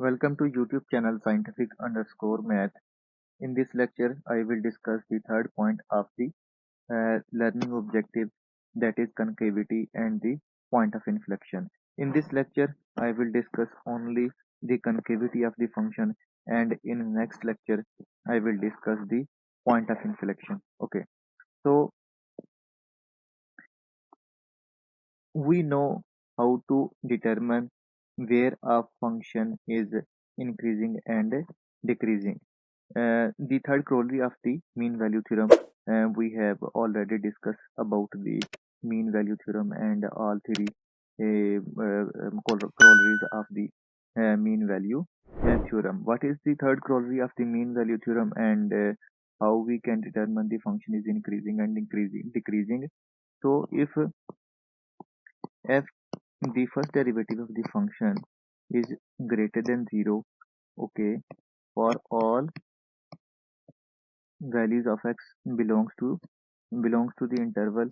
Welcome to YouTube channel scientific underscore math. In this lecture, I will discuss the third point of the learning objective, that is concavity and the point of inflection. In this lecture, I will discuss only the concavity of the function, and in next lecture, I will discuss the point of inflection. Okay, so we know how to determine where a function is increasing and decreasing. The third corollary of the mean value theorem, we have already discussed about the mean value theorem and all three corollaries of the mean value theorem. What is the third corollary of the mean value theorem, and how we can determine the function is increasing and decreasing? So if the first derivative of the function is greater than 0, okay, for all values of x belongs to the interval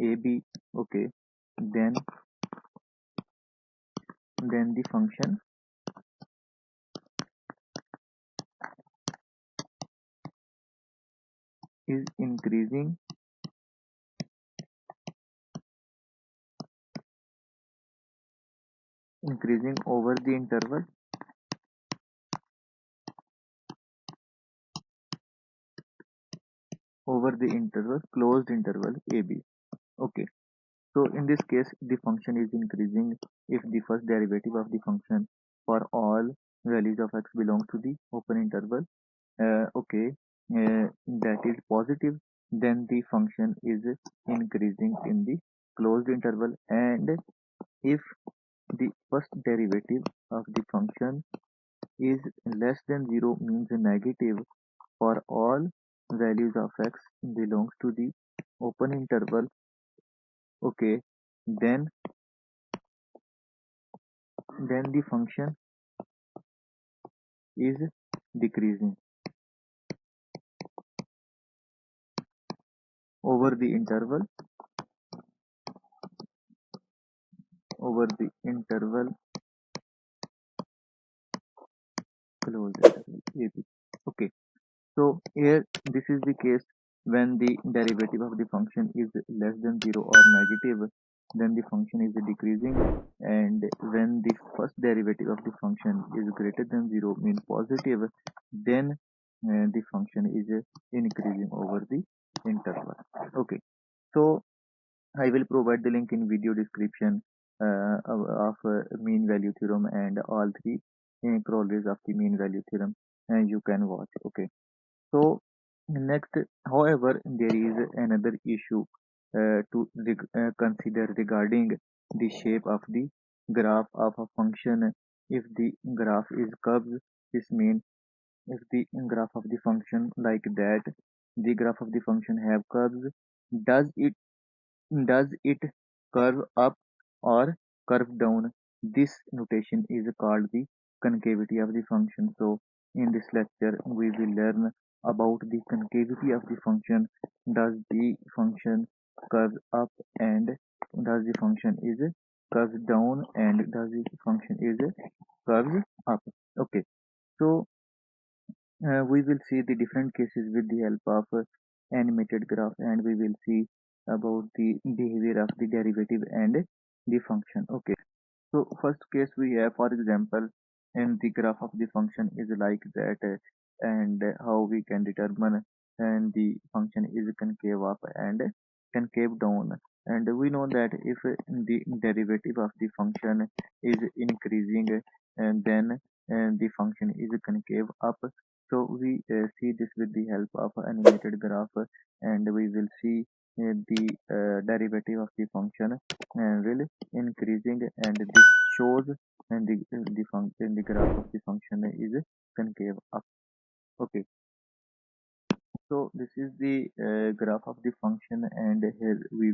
a b, okay, then the function is increasing over the interval closed interval ab. Okay, so in this case the function is increasing if the first derivative of the function for all values of x belongs to the open interval, okay, that is positive, then the function is increasing in the closed interval. And if the first derivative of the function is less than 0, means negative, for all values of x belongs to the open interval, okay, then the function is decreasing over the interval closed interval ab. Okay, so here this is the case when the derivative of the function is less than 0 or negative, then the function is decreasing, and when the first derivative of the function is greater than 0, means positive, then the function is increasing over the interval. Okay, so I will provide the link in video description of mean value theorem and all three corollaries of the mean value theorem, and you can watch. Okay, so next, however, there is another issue to consider regarding the shape of the graph of a function. If the graph is curved, this means if the graph of the function like that, the graph of the function have curves. Does it curve up or curve down? This notation is called the concavity of the function. So in this lecture we will learn about the concavity of the function. Does the function curve up, and does the function is curve down, and does the function is curve up? Okay, so we will see the different cases with the help of animated graph, and we will see about the behavior of the derivative and the function. Okay, so first case we have, for example, and the graph of the function is like that, and how we can determine and the function is concave up and concave down. And we know that if the derivative of the function is increasing, and then the function is concave up. So we see this with the help of animated graph, and we will see the derivative of the function will increasing, and this shows, and the function, the graph of the function is concave up. Okay, so this is the graph of the function, and here we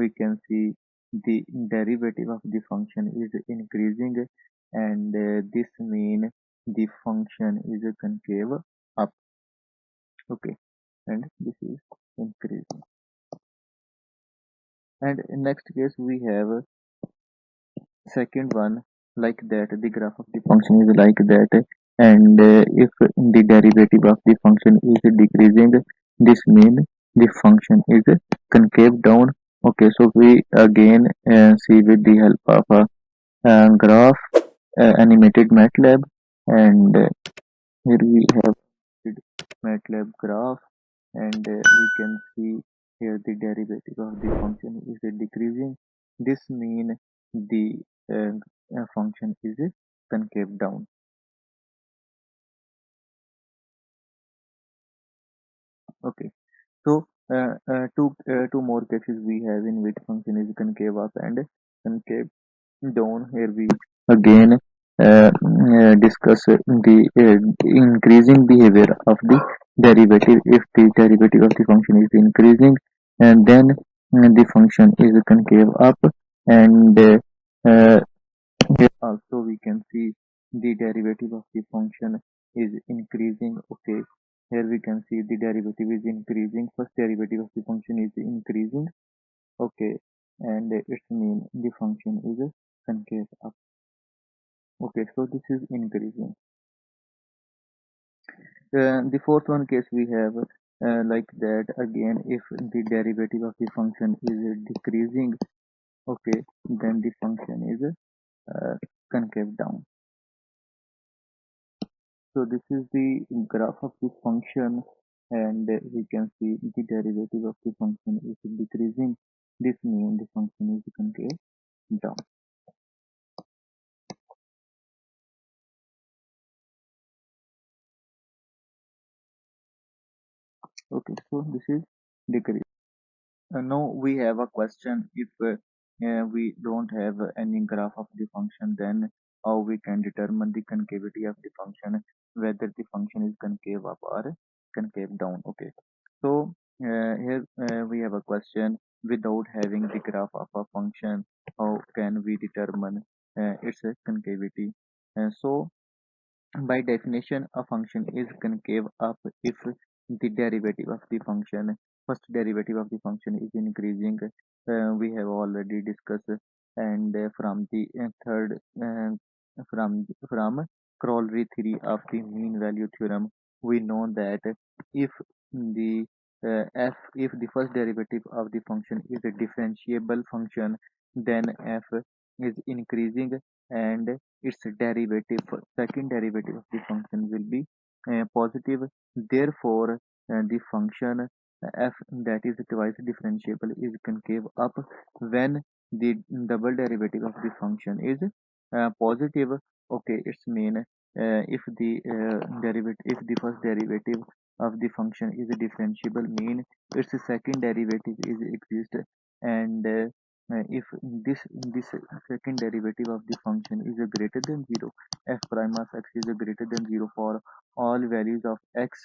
can see the derivative of the function is increasing, and this mean the function is concave up. Okay, and this is increasing. And in next case we have second one, like that, the graph of the function is like that, and if the derivative of the function is decreasing, this means the function is concave down. Okay, so we again see with the help of a graph, animated MATLAB, and here we have MATLAB graph, and we can see here the derivative of the function is decreasing. This means the function is concave down. Okay, so two more cases we have in which function is concave up and concave down. Here we again discuss the increasing behavior of the derivative. If the derivative of the function is increasing, and then the function is concave up, and here also we can see the derivative of the function is increasing. Okay, here we can see the derivative is increasing. First derivative of the function is increasing. Okay, and it means the function is concave up. Okay, so this is increasing. The fourth one case we have like that again, if the derivative of the function is decreasing, okay, then the function is concave down. So this is the graph of the function, and we can see the derivative of the function is decreasing. This means the function is concave down. Okay, so this is decrease. Now we have a question. If we don't have any graph of the function, then how we can determine the concavity of the function, whether the function is concave up or concave down. Okay, so here we have a question. Without having the graph of a function, how can we determine its concavity? So by definition, a function is concave up if the derivative of the function, first derivative of the function is increasing. We have already discussed, and from the third, from Corollary theory of the mean value theorem, we know that if the if the first derivative of the function is a differentiable function, then f is increasing, and its derivative, second derivative of the function, will be positive. Therefore the function f, that is twice differentiable, is concave up when the double derivative of the function is positive. Okay, it's mean if the derivative, if the first derivative of the function is differentiable, mean its second derivative is exist, and if this second derivative of the function is greater than 0, f prime of x is greater than 0 for all values of x,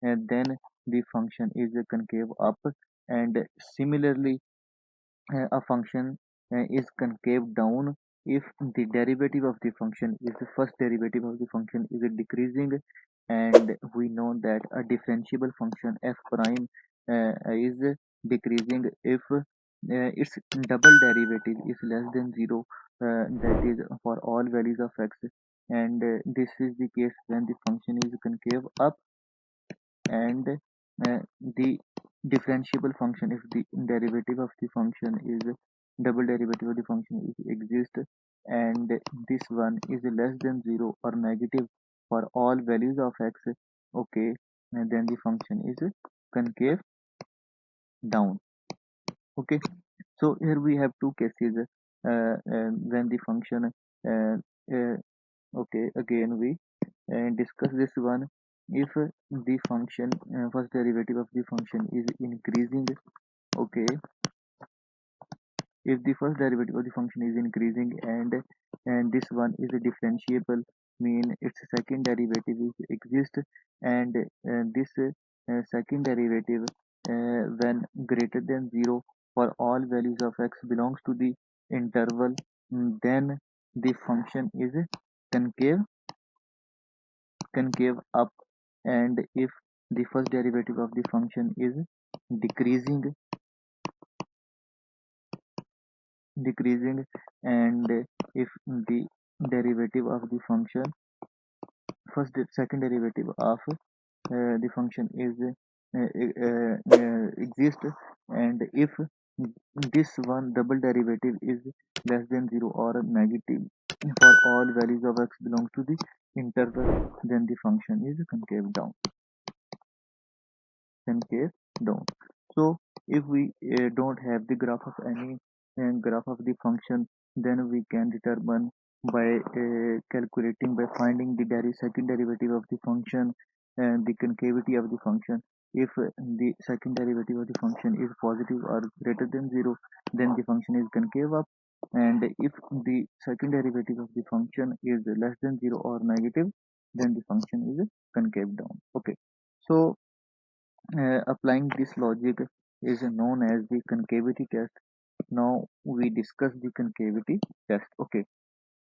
and then the function is concave up. And similarly, a function is concave down if the derivative of the function is the first derivative of the function is decreasing, and we know that a differentiable function f prime is decreasing if its double derivative is less than 0, that is for all values of x, and this is the case when the function is concave up, and the differentiable function, if the derivative of the function is double derivative of the function is exist, and this one is less than 0 or negative for all values of x, okay, and then the function is concave down. Okay, so here we have two cases when the function uh, okay, again we discuss this one. If the function first derivative of the function is increasing, okay, if the first derivative of the function is increasing, and this one is a differentiable, mean its second derivative is exist, and this second derivative when greater than 0 for all values of x belongs to the interval, then the function is concave concave up. And if the first derivative of the function is decreasing decreasing, and if the derivative of the function, second derivative of the function is exist, and if this one double derivative is less than 0 or negative for all values of x belongs to the interval, then the function is concave down. So if we don't have the graph of any graph of the function, then we can determine by calculating, by finding the second derivative of the function and the concavity of the function. If the second derivative of the function is positive or greater than 0, then the function is concave up, and if the second derivative of the function is less than 0 or negative, then the function is concave down. Okay, so applying this logic is known as the concavity test. Now we discuss the concavity test. Okay,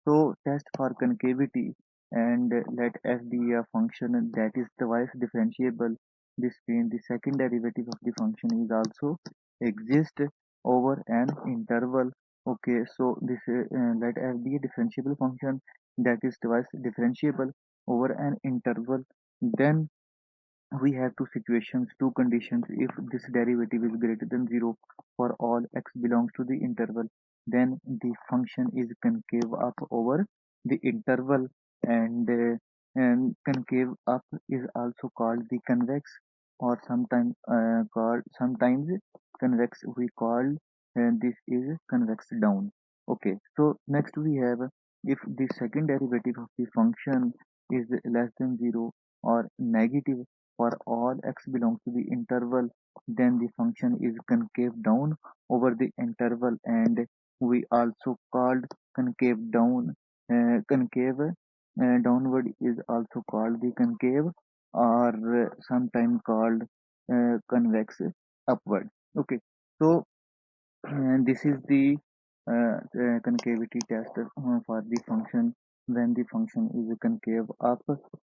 so test for concavity, and let f be a function that is twice differentiable. This means the second derivative of the function is also exist over an interval. Okay, so this let f be a differentiable function that is twice differentiable over an interval. Then we have two conditions. If this derivative is greater than 0 for all x belongs to the interval, then the function is concave up over the interval, and concave up is also called the convex, or sometimes convex we call, and this is convex down. Okay, so next we have, if the second derivative of the function is less than 0 or negative for all x belongs to the interval, then the function is concave down over the interval, and we also called concave down. Concave downward is also called the concave, or sometime called convex upward. Okay, so and this is the concavity test for the function when the function is concave up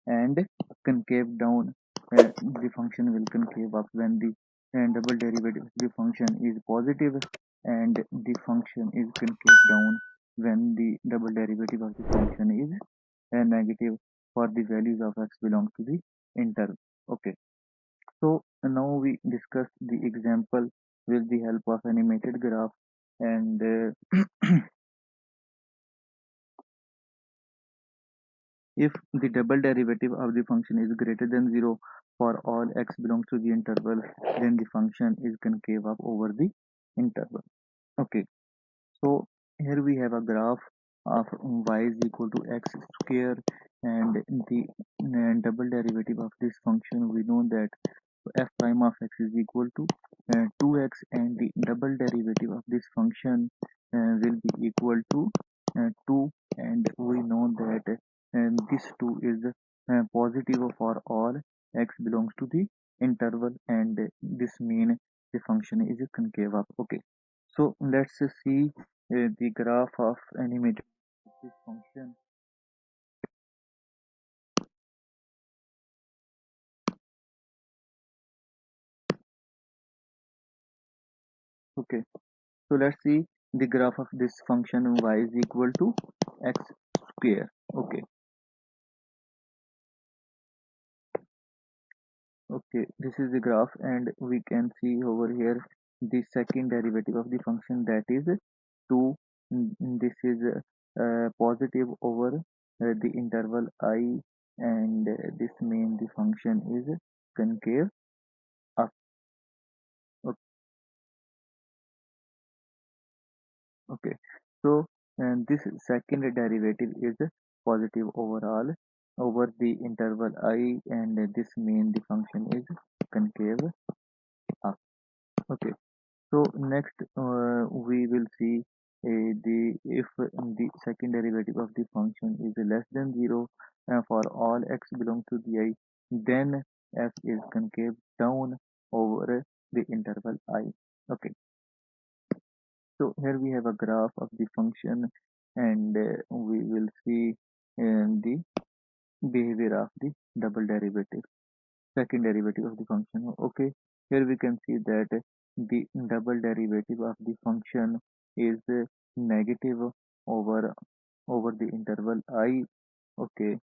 and concave down. The function will concave up when the double derivative of the function is positive, and the function is concave down when the double derivative of the function is negative for the values of x belongs to the interval. Okay, so now we discuss the example with the help of animated graph, and if the double derivative of the function is greater than 0 for all x belongs to the interval, then the function is concave up over the interval. Okay, so here we have a graph of y is equal to x square, and the double derivative of this function, we know that f prime of x is equal to 2x, and the double derivative of this function will be equal to 2, and we know that this 2 is positive for all x belongs to the interval, and this means the function is concave up. Okay, so let's see the graph of animated this function. Okay, so let's see the graph of this function y is equal to x square. Okay, okay, this is the graph, and we can see over here the second derivative of the function, that is 2. This is positive over the interval I, and this means the function is concave up. Okay, so and this second derivative is positive overall over the interval I, and this means the function is concave up. Okay, so next we will see the if the second derivative of the function is less than 0 for all x belong to the I, then f is concave down over the interval I. Okay, so here we have a graph of the function, and we will see the behavior of the double derivative, second derivative of the function. Okay, here we can see that the double derivative of the function is negative over over the interval I. Okay,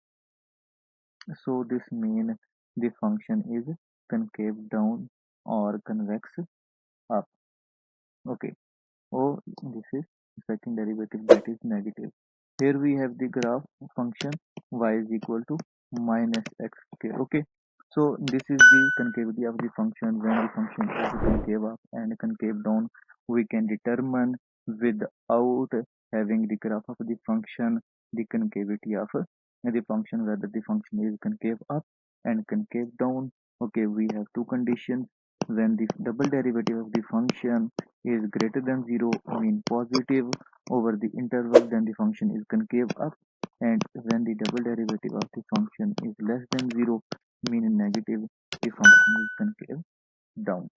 so this means the function is concave down or convex up. Okay. Oh, this is second derivative, that is negative. Here we have the graph function y is equal to minus x. Okay. So this is the concavity of the function. When the function is concave up and concave down, we can determine without having the graph of the function the concavity of the function, whether the function is concave up and concave down. Okay, we have two conditions. When the double derivative of the function is greater than 0 mean positive over the interval, then the function is concave up, and when the double derivative of the function is less than 0 mean negative, the function is concave down.